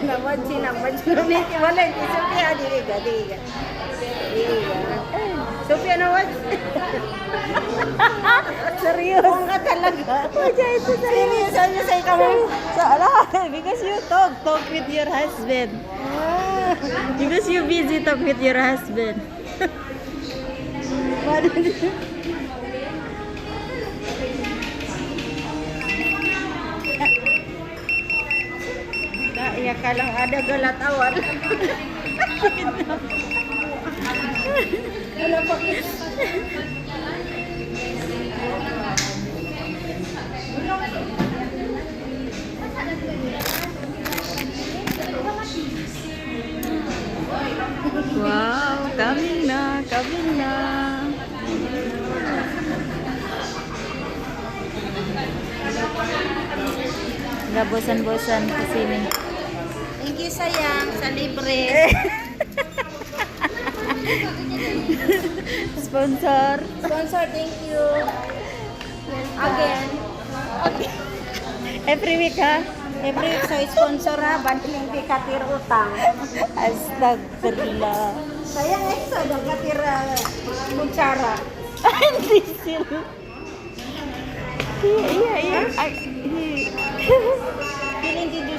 Namajin ulit. Wala, si Sophia, diga. Sophia na what? Serious. Kung ka talaga. Serious. Ano sa ikaw mo? Because you talk with your husband. Because you busy talk with your husband. Iya ka lang ada galatawan. Wala pa Wow, coming na. Nggak bosan-bosan kesini. Thank you sayang sa libre. Sponsor. Sponsor, thank you. Again. Okay. Every week ha? Every week sa sponsor ha, bantiling di katir utang. Astagfirullah. Sayang sa katir kutsara. Hindi sila. Iya. Feeling di